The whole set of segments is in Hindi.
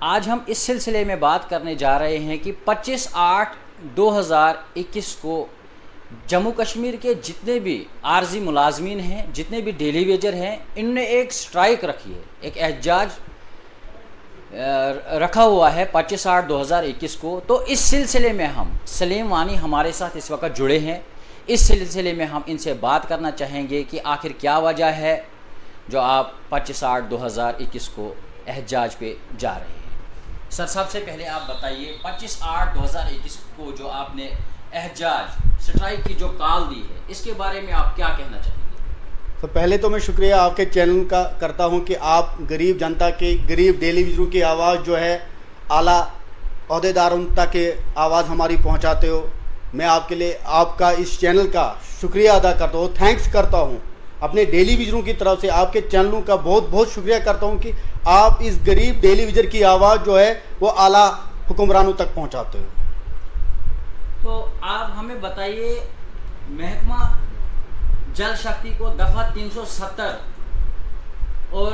आज हम इस सिलसिले में बात करने जा रहे हैं कि 25/8/2021 को जम्मू कश्मीर के जितने भी आर्जी मुलाजमीन हैं, जितने भी डेली वेजर हैं, इनने एक स्ट्राइक रखी है, एक एहजाज रखा हुआ है 25/8/2021 को। तो इस सिलसिले में हम सलीम वानी हमारे साथ इस वक्त जुड़े हैं। इस सिलसिले में हम इनसे बात करना चाहेंगे कि आखिर क्या वजह है जो आप 25/8/2021 को एहजाज पे जा रहे हैं। सर, सबसे पहले आप बताइए 25/8/2021 को जो आपने एहजाज स्ट्राइक की जो कॉल दी है, इसके बारे में आप क्या कहना चाहेंगे? तो पहले तो मैं शुक्रिया आपके चैनल का करता हूं कि आप गरीब जनता के, गरीब डेली वेजरों की आवाज़ जो है आला अहदेदारों तक के आवाज़ हमारी पहुंचाते हो। मैं आपके लिए आपका इस चैनल का शुक्रिया अदा करता हूँ, थैंक्स करता हूँ। अपने डेली वेजरों की तरफ से आपके चैनलों का बहुत बहुत शुक्रिया करता हूँ कि आप इस गरीब डेली वेजर की आवाज़ जो है वो आला हुक्मरानों तक पहुँचाते हो। तो आप हमें बताइए, महकमा जल शक्ति को दफ़ा 370 और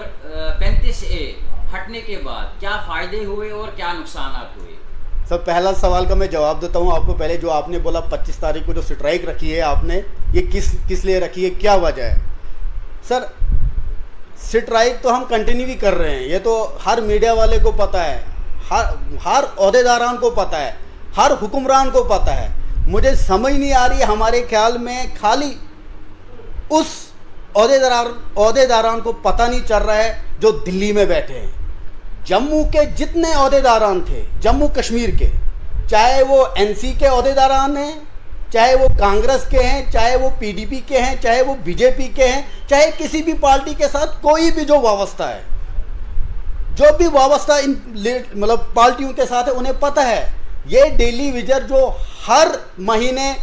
35A हटने के बाद क्या फ़ायदे हुए और क्या नुकसान हुए? सर, पहला सवाल का मैं जवाब देता हूँ आपको। पहले जो आपने बोला 25 तारीख को जो स्ट्राइक रखी है आपने, ये किस लिए रखी है, क्या वजह है? सर, स्ट्राइक तो हम कंटिन्यू भी कर रहे हैं, ये तो हर मीडिया वाले को पता है, हर ओहदेदारान को पता है, हर हुक्मरान को पता है। मुझे समझ नहीं आ रही है, हमारे ख्याल में खाली उस ओहदेदारान को पता नहीं चल रहा है जो दिल्ली में बैठे हैं। जम्मू के जितने ओहदेदारान थे, जम्मू कश्मीर के, चाहे वो एनसी के ओहदेदारान हैं, चाहे वो कांग्रेस के हैं, चाहे वो पीडीपी के हैं, चाहे वो बीजेपी के हैं, चाहे किसी भी पार्टी के साथ कोई भी जो वाबस्ता है, जो भी वाबस्ता इन मतलब पार्टियों के साथ है, उन्हें पता है ये डेली वेजर जो हर महीने,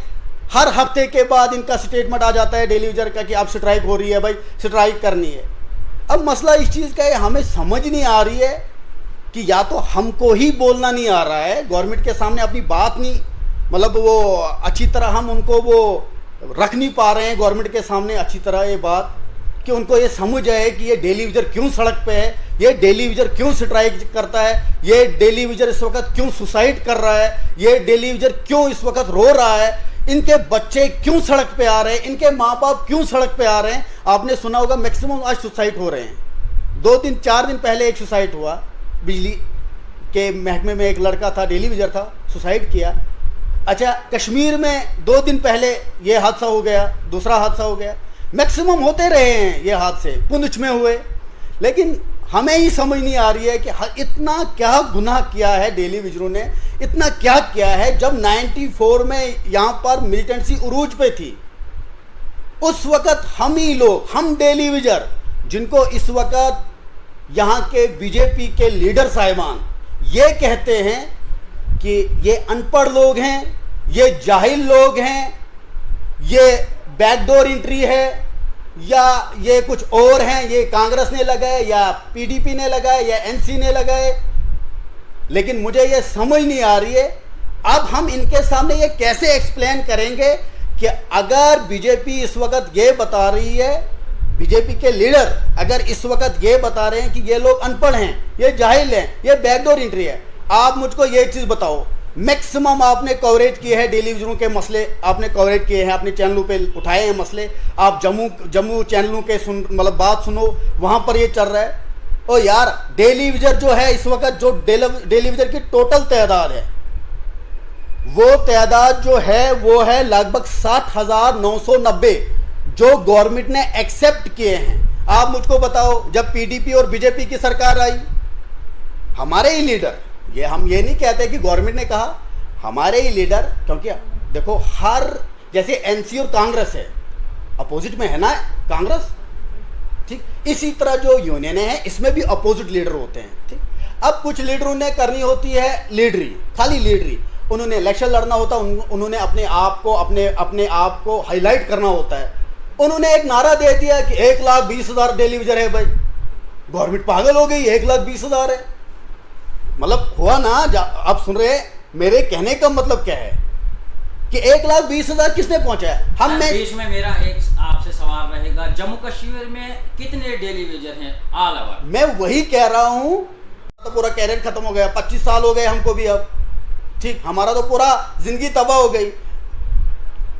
हर हफ्ते के बाद इनका स्टेटमेंट आ जाता है डेली वेजर का कि अब स्ट्राइक हो रही है, भाई स्ट्राइक करनी है। अब मसला इस चीज़ का है, हमें समझ नहीं आ रही है कि या तो हमको ही बोलना नहीं आ रहा है, गवर्नमेंट के सामने अपनी बात नहीं, मतलब वो अच्छी तरह हम उनको वो रख नहीं पा रहे हैं गवर्नमेंट के सामने अच्छी तरह ये बात कि उनको ये समझ आए कि ये डेली वेजर क्यों सड़क पे है, ये डेली वेजर क्यों स्ट्राइक करता है, ये डेली वेजर इस वक्त क्यों सुसाइड कर रहा है, ये डेली वेजर क्यों इस वक्त रो रहा है, इनके बच्चे क्यों सड़क पे आ रहे हैं, इनके माँ बाप क्यों सड़क पे आ रहे हैं। आपने सुना होगा मैक्सिमम आज सुसाइड हो रहे हैं। 2-3-4 दिन पहले एक सुसाइड हुआ, बिजली के महकमे में एक लड़का था, डेली वेजर था, सुसाइड किया। अच्छा, कश्मीर में 2 दिन पहले ये हादसा हो गया, दूसरा हादसा हो गया। मैक्सिमम होते रहे हैं ये हादसे, पुंछ में हुए। लेकिन हमें ही समझ नहीं आ रही है कि इतना क्या गुनाह किया है डेली वेजरों ने, इतना क्या किया है। जब 94 में यहाँ पर मिलिटेंसी उरूज पे थी, उस वक़्त हम ही लोग, हम डेली वेजर, जिनको इस वक़्त यहाँ के बीजेपी के लीडर साहिबान ये कहते हैं कि ये अनपढ़ लोग हैं, ये जाहिल लोग हैं, ये बैकडोर एंट्री है, या ये कुछ और हैं, ये कांग्रेस ने लगाए या पीडीपी ने लगाए या एनसी ने लगाए। लेकिन मुझे ये समझ नहीं आ रही है, अब हम इनके सामने ये कैसे एक्सप्लेन करेंगे कि अगर बीजेपी इस वक्त ये बता रही है, बीजेपी के लीडर अगर इस वक्त ये बता रहे हैं कि ये लोग अनपढ़ हैं, ये जाहिल हैं, ये बैकडोर एंट्री है। आप मुझको ये चीज़ बताओ, मैक्सिमम आपने कवरेज किए हैं डेली वेजरों के मसले, आपने कवरेज किए हैं, अपने चैनलों पे उठाए हैं मसले। आप जम्मू चैनलों के मतलब बात सुनो, वहाँ पर ये चल रहा है। ओ यार, डेली वेजर जो है इस वक्त, जो डेली वेजर की टोटल तादाद है, वो तादाद जो है वो है लगभग 60,990 जो गवर्नमेंट ने एक्सेप्ट किए हैं। आप मुझको बताओ, जब पीडीपी और बीजेपी की सरकार आई, हमारे ही लीडर, ये हम ये नहीं कहते कि गवर्नमेंट ने कहा, हमारे ही लीडर, क्योंकि देखो हर, जैसे एनसी और कांग्रेस है, अपोजिट में है ना कांग्रेस, ठीक, इसी तरह जो यूनियन है इसमें भी अपोजिट लीडर होते हैं, ठीक। अब कुछ लीडरों ने करनी होती है लीडरी, खाली लीडरी, उन्होंने इलेक्शन लड़ना होता, उन्होंने अपने आप को हाईलाइट करना होता है। उन्होंने एक नारा दे दिया कि 1,20,000 डेली वेजर है। भाई, गवर्नमेंट पागल हो गई, 1,20,000 है, मतलब हुआ ना। आप सुन रहे, मेरे कहने का मतलब क्या है कि 1,20,000 किसने पहुंचा है? हम में बीच में मेरा एक आपसे सवाल रहेगा, जम्मू कश्मीर में कितने डेली वेजर हैं ऑल ओवर? मैं वही कह रहा हूं, पूरा कैरियर खत्म हो गया, 25 साल हो गए हमको भी अब, ठीक, हमारा तो पूरा जिंदगी तबाह हो गई।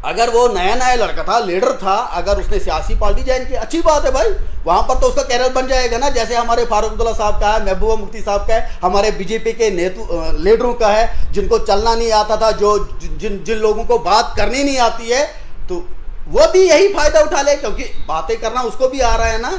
अगर वो नया नया लड़का था, लीडर था, अगर उसने सियासी पार्टी ज्वाइन की, अच्छी बात है भाई, वहां पर तो उसका कैरियर बन जाएगा ना, जैसे हमारे फारूक अब्दुल्ला साहब का है, महबूबा मुफ्ती साहब का है, हमारे बीजेपी के लीडरों का है, जिनको चलना नहीं आता था, जो जिन लोगों को बात करनी नहीं आती है, तो वो भी यही फायदा उठा ले, क्योंकि बातें करना उसको भी आ रहा है ना,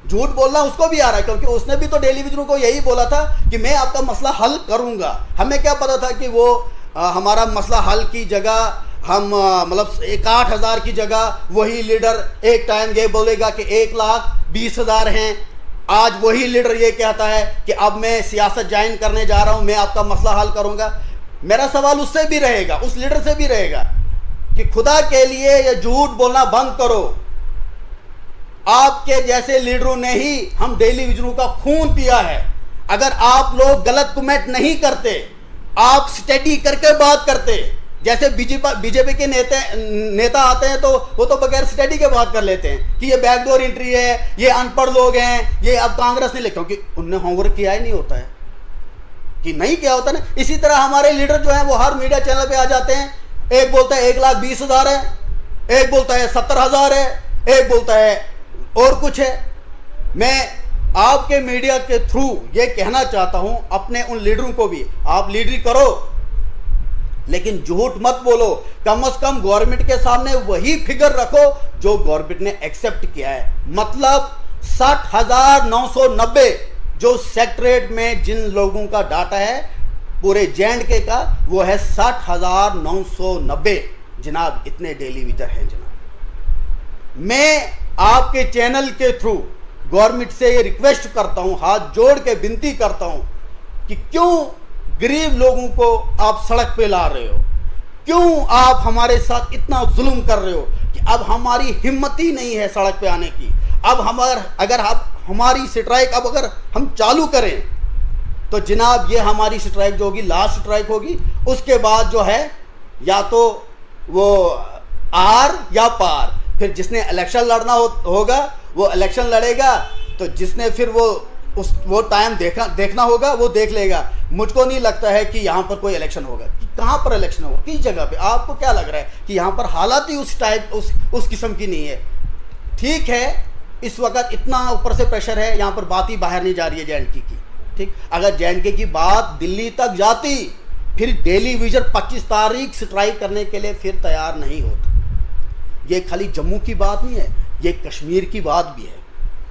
झूठ बोलना उसको भी आ रहा है, क्योंकि उसने भी तो डेली विजन को यही बोला था कि मैं आपका मसला हल करूंगा। हमें क्या पता था कि वो हमारा मसला हल की जगह हम मतलब 61,000 की जगह वही लीडर एक टाइम ये बोलेगा कि 1,20,000 हैं। आज वही लीडर ये कहता है कि अब मैं सियासत ज्वाइन करने जा रहा हूं, मैं आपका मसला हल करूंगा। मेरा सवाल उससे भी रहेगा, उस लीडर से भी रहेगा कि खुदा के लिए ये झूठ बोलना बंद करो। आपके जैसे लीडरों ने ही हम डेली विजनों का खून पिया है। अगर आप लोग गलत कमेंट नहीं करते, आप स्टडी करके बात करते, जैसे बीजेपी के नेता आते हैं तो वो तो बगैर स्टडी के बात कर लेते हैं कि ये बैकडोर एंट्री है, ये अनपढ़ लोग हैं, ये अब कांग्रेस नहीं ले, क्योंकि उनने होमवर्क किया ही नहीं होता है, कि नहीं किया होता ना। इसी तरह हमारे लीडर जो हैं वो हर मीडिया चैनल पे आ जाते हैं, एक बोलता है 1,20,000 है, एक बोलता है 70,000 है, एक बोलता है और कुछ है। मैं आपके मीडिया के थ्रू ये कहना चाहता हूं अपने उन लीडरों को भी, आप लीडरी करो लेकिन झूठ मत बोलो। कम से कम गवर्नमेंट के सामने वही फिगर रखो जो गवर्नमेंट ने एक्सेप्ट किया है। मतलब 60,990 जो सेक्रेटरीट में जिन लोगों का डाटा है पूरे J&K का, वो है 60,990। जनाब इतने डेली विजर हैं जनाब। मैं आपके चैनल के थ्रू गवर्नमेंट से ये रिक्वेस्ट करता हूं, हाथ जोड़ के विनती करता हूं कि क्यों गरीब लोगों को आप सड़क पे ला रहे हो, क्यों आप हमारे साथ इतना जुल्म कर रहे हो कि अब हमारी हिम्मत ही नहीं है सड़क पे आने की। अब अगर आप हमारी स्ट्राइक अब अगर हम चालू करें तो जनाब ये हमारी स्ट्राइक जो होगी लास्ट स्ट्राइक होगी। उसके बाद जो है या तो वो आर या पार, फिर जिसने इलेक्शन लड़ना होगा वो इलेक्शन लड़ेगा, तो जिसने फिर वो टाइम देखना होगा वो देख लेगा। मुझको नहीं लगता है कि यहाँ पर कोई इलेक्शन होगा। कि कहाँ पर इलेक्शन होगा, किस जगह पे? आपको क्या लग रहा है कि यहाँ पर हालात ही उस किस्म की नहीं है? ठीक है, इस वक्त इतना ऊपर से प्रेशर है, यहाँ पर बात ही बाहर नहीं जा रही है J&K की। ठीक, अगर J&K की बात दिल्ली तक जाती फिर डेली विजन 25 तारीख स्ट्राइक करने के लिए फिर तैयार नहीं होता। ये खाली जम्मू की बात नहीं है, ये कश्मीर की बात भी है,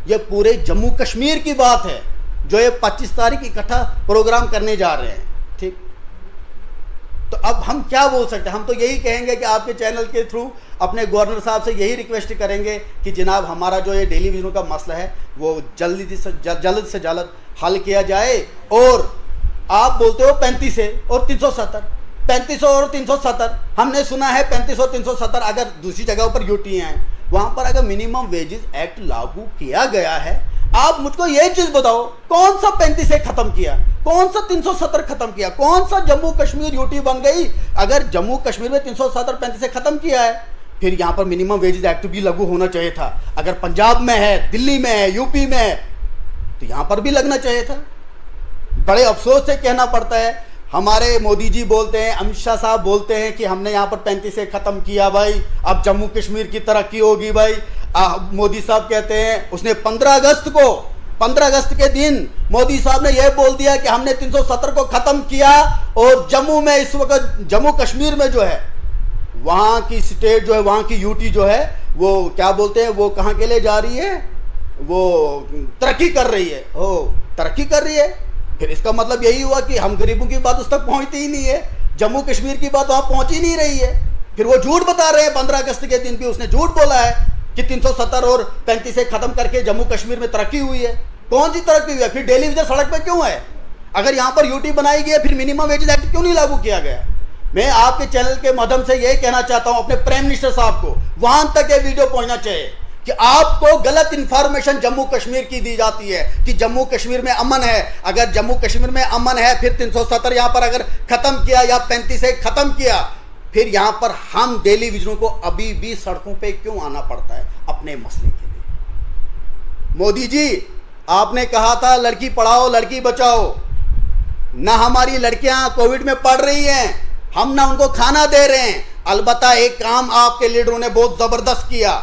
ये पूरे जम्मू कश्मीर की बात है जो ये 25 तारीख इकट्ठा प्रोग्राम करने जा रहे हैं। ठीक, तो अब हम क्या बोल सकते हैं? हम तो यही कहेंगे कि आपके चैनल के थ्रू अपने गवर्नर साहब से यही रिक्वेस्ट करेंगे कि जनाब हमारा जो ये डेली विजन का मसला है वो जल्द से जल्द हल किया जाए। और आप बोलते हो 35 है और 370, 35 और 370, हमने सुना है 35 और 370 अगर दूसरी जगह पर यूटी हैं, वहां पर अगर मिनिमम वेजेस एक्ट लागू किया गया है, आप मुझको ये चीज बताओ कौन सा 35 से खत्म किया, कौन सा 370 खत्म किया, कौन सा जम्मू कश्मीर यूटी बन गई? अगर जम्मू कश्मीर में 370 35 से खत्म किया है, फिर यहाँ पर मिनिमम वेजेस एक्ट भी लागू होना चाहिए था। अगर पंजाब में है, दिल्ली में है, यूपी में है, तो यहाँ पर भी लगना चाहिए था। बड़े अफसोस से कहना पड़ता है, हमारे मोदी जी बोलते हैं, अमित शाह साहब बोलते हैं कि हमने यहाँ पर 35 से ख़त्म किया भाई, अब जम्मू कश्मीर की तरक्की होगी भाई। मोदी साहब कहते हैं, उसने 15 अगस्त के दिन मोदी साहब ने यह बोल दिया कि हमने 370 को ख़त्म किया। और जम्मू में इस वक्त जम्मू कश्मीर में जो है वहाँ की स्टेट जो है, वहाँ की यूटी जो है, वो क्या बोलते हैं, वो कहाँ के लिए जा रही है? वो तरक्की कर रही है। ओ तरक्की कर रही है, फिर इसका मतलब यही हुआ कि हम गरीबों की बात उस तक पहुंचती ही नहीं है, जम्मू कश्मीर की बात वहां पहुंच ही नहीं रही है। फिर वो झूठ बता रहे हैं। 15 अगस्त के दिन भी उसने झूठ बोला है कि 370 और 35 से खत्म करके जम्मू कश्मीर में तरक्की हुई है। कौन सी तरक्की हुई है? फिर डेली विजन सड़क पे क्यों है? अगर यहाँ पर यूटी बनाई गई है, फिर मिनिमम वेजेस एक्ट क्यों नहीं लागू किया गया? मैं आपके चैनल के माध्यम से यही कहना चाहता हूं अपने प्राइम मिनिस्टर साहब को, वहां तक ये वीडियो पहुंचना चाहिए कि आपको गलत इंफॉर्मेशन जम्मू कश्मीर की दी जाती है कि जम्मू कश्मीर में अमन है। अगर जम्मू कश्मीर में अमन है, फिर 370 यहां पर अगर खत्म किया या 35 से खत्म किया, फिर यहां पर हम डेली विजनों को अभी भी सड़कों पे क्यों आना पड़ता है अपने मसले के लिए? मोदी जी, आपने कहा था लड़की पढ़ाओ लड़की बचाओ, ना हमारी लड़कियां कोविड में पढ़ रही हैं, हम ना उनको खाना दे रहे हैं। अलबत्ता एक काम आपके लीडरों ने बहुत ज़बरदस्त किया।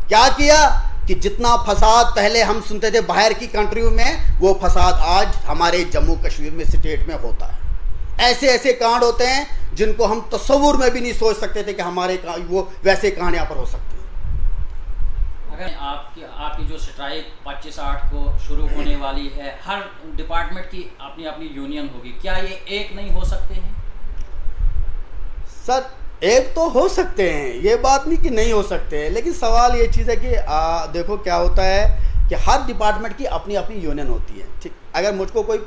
क्या किया कि जितना फसाद पहले हम सुनते थे बाहर की कंट्रियों में, वो फसाद आज हमारे जम्मू कश्मीर में स्टेट में होता है। ऐसे ऐसे कांड होते हैं जिनको हम तस्वुर में भी नहीं सोच सकते थे कि हमारे वो वैसे कांड यहाँ पर हो सकते हैं। अगर आपकी जो स्ट्राइक 25/8 को शुरू होने वाली है, हर डिपार्टमेंट की अपनी अपनी यूनियन होगी, क्या ये एक नहीं हो सकते हैं? सर एक तो हो सकते हैं, ये बात नहीं कि नहीं हो सकते हैं, लेकिन सवाल ये चीज़ है कि देखो क्या होता है कि हर डिपार्टमेंट की अपनी अपनी यूनियन होती है। ठीक, अगर मुझको कोई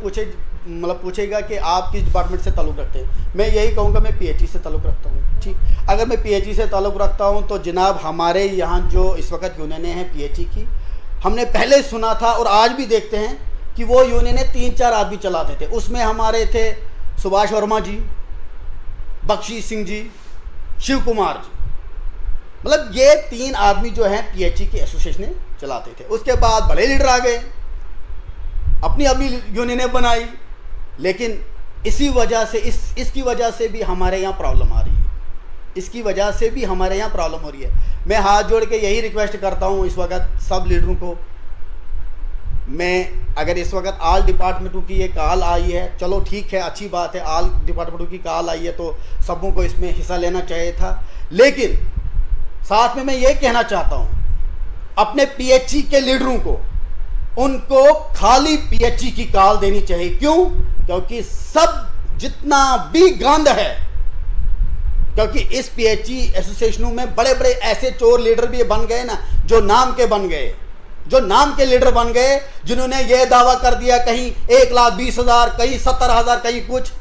पूछेगा कि आप किस डिपार्टमेंट से ताल्लुक़ रखते हैं, मैं यही कहूँगा मैं पीएचई से ताल्लुक़ रखता हूँ। ठीक, अगर मैं पीएचई से ताल्लुक़ रखता हूँ तो जनाब हमारे यहाँ जो इस वक्त यूनियनें हैं पीएचई की, हमने पहले सुना था और आज भी देखते हैं कि वो यूनियनें 3-4 आदमी चलाते थे। उसमें हमारे थे सुभाष वर्मा जी, बख्शी सिंह जी, शिव कुमार जी, मतलब ये 3 आदमी जो हैं पीएचई की एसोसिएशन चलाते थे। उसके बाद बड़े लीडर आ गए, अपनी अपनी यूनियनें बनाई, लेकिन इसी वजह से इसकी वजह से भी हमारे यहाँ प्रॉब्लम आ रही है। इसकी वजह से भी हमारे यहाँ प्रॉब्लम हो रही है। मैं हाथ जोड़ के यही रिक्वेस्ट करता हूँ इस वक्त सब लीडरों को। मैं अगर इस वक्त आल डिपार्टमेंटों की ये कॉल आई है, चलो ठीक है, अच्छी बात है, आल डिपार्टमेंटों की कॉल आई है तो सबों को इसमें हिस्सा लेना चाहिए था। लेकिन साथ में मैं ये कहना चाहता हूँ अपने पीएचई के लीडरों को, उनको खाली पीएचई की कॉल देनी चाहिए। क्यों? क्योंकि सब जितना भी गंद है, क्योंकि इस पीएचई एसोसिएशनों में बड़े बड़े ऐसे चोर लीडर भी बन गए ना, जो नाम के बन गए, जो नाम के लीडर बन गए, जिन्होंने ये दावा कर दिया कहीं 1,20,000, कहीं 70,000, कहीं कुछ।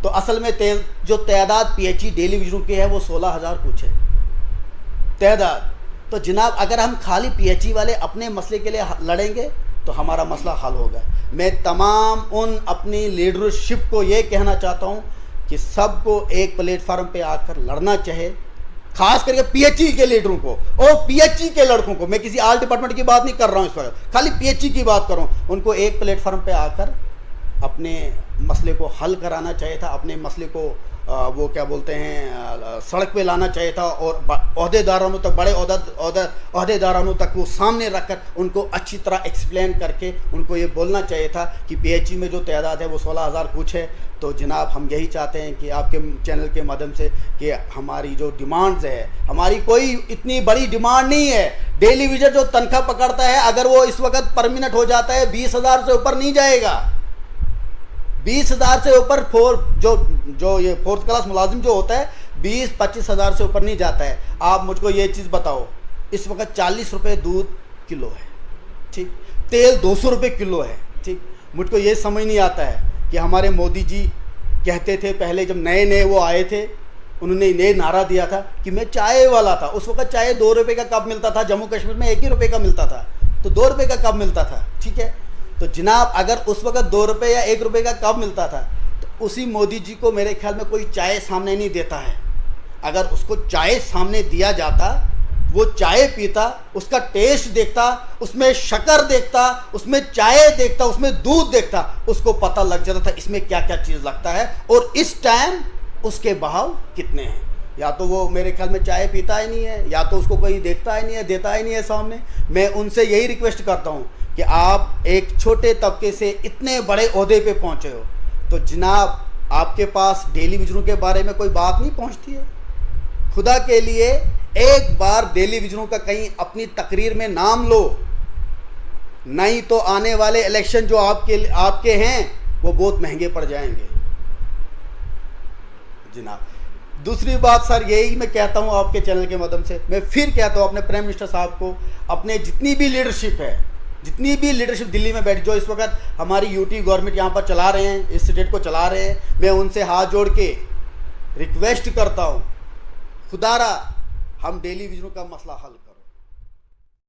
तो असल में जो तादाद पीएचई डेली विजनों की है वो 16,000 कुछ है तादाद। तो जनाब अगर हम खाली पीएचई वाले अपने मसले के लिए लड़ेंगे तो हमारा मसला हल होगा। मैं तमाम उन अपनी लीडरशिप को ये कहना चाहता हूँ कि सबको एक प्लेटफार्म पे आकर लड़ना चाहिए, खास करके पीएचई के लीडरों को और पीएचई के लड़कों को। मैं किसी आल डिपार्टमेंट की बात नहीं कर रहा हूँ इस वक्त, खाली पीएचई की बात कर रहा हूँ। उनको एक प्लेटफार्म पे आकर अपने मसले को हल कराना चाहिए था, अपने मसले को वो क्या बोलते हैं सड़क पे लाना चाहिए था, और अहदेदारों तक, बड़े अहदेदारों तक वो सामने रखकर उनको अच्छी तरह एक्सप्लेन करके उनको ये बोलना चाहिए था कि पीएचई में जो तादाद है वो 16,000 कुछ है। तो जनाब हम यही चाहते हैं कि आपके चैनल के माध्यम से कि हमारी जो डिमांड्स है, हमारी कोई इतनी बड़ी डिमांड नहीं है। डेली विजन जो तनख्वाह पकड़ता है, अगर वो इस वक्त परमानेंट हो जाता है 20,000 से ऊपर नहीं जाएगा। 20,000 से ऊपर जो ये 4th क्लास मुलाजिम जो होता है 20-25,000 से ऊपर नहीं जाता है। आप मुझको ये चीज़ बताओ, इस वक्त 40 रुपये दूध किलो है, ठीक, तेल 200 रुपये किलो है, ठीक। मुझको ये समझ नहीं आता है कि हमारे मोदी जी कहते थे पहले जब नए वो आए थे, उन्होंने ये नारा दिया था कि मैं चाय वाला था। उस वक्त चाय 2 रुपये का कप मिलता था, जम्मू कश्मीर में 1 ही रुपये का मिलता था, तो 2 रुपये का कप मिलता था, ठीक है। तो जनाब अगर उस वक्त 2 रुपये या 1 रुपये का कप मिलता था तो उसी मोदी जी को मेरे ख्याल में कोई चाय सामने नहीं देता है। अगर उसको चाय सामने दिया जाता, वो चाय पीता, उसका टेस्ट देखता, उसमें शक्कर देखता, उसमें चाय देखता, उसमें दूध देखता, उसको पता लग जाता था इसमें क्या क्या चीज़ लगता है और इस टाइम उसके बहाव कितने हैं। या तो वो मेरे ख्याल में चाय पीता ही नहीं है, या तो उसको कोई देखता ही नहीं है, देता ही नहीं है सामने। मैं उनसे यही रिक्वेस्ट करता हूँ कि आप एक छोटे तबके से इतने बड़े ओहदे पे पहुँचे हो, तो जनाब आपके पास डेली विजनों के बारे में कोई बात नहीं पहुँचती है। खुदा के लिए एक बार डेली विजनों का कहीं अपनी तकरीर में नाम लो, नहीं तो आने वाले इलेक्शन जो आपके हैं वो बहुत महंगे पड़ जाएंगे जनाब। दूसरी बात सर यही मैं कहता हूँ आपके चैनल के माध्यम से, मैं फिर कहता हूँ अपने प्राइम मिनिस्टर साहब को, अपने जितनी भी लीडरशिप है, जितनी भी लीडरशिप दिल्ली में बैठ जो इस वक्त हमारी यूटी गवर्नमेंट यहाँ पर चला रहे हैं, इस स्टेट को चला रहे हैं, मैं उनसे हाथ जोड़ के रिक्वेस्ट करता हूँ खुदारा हम डेली विजनों का मसला हल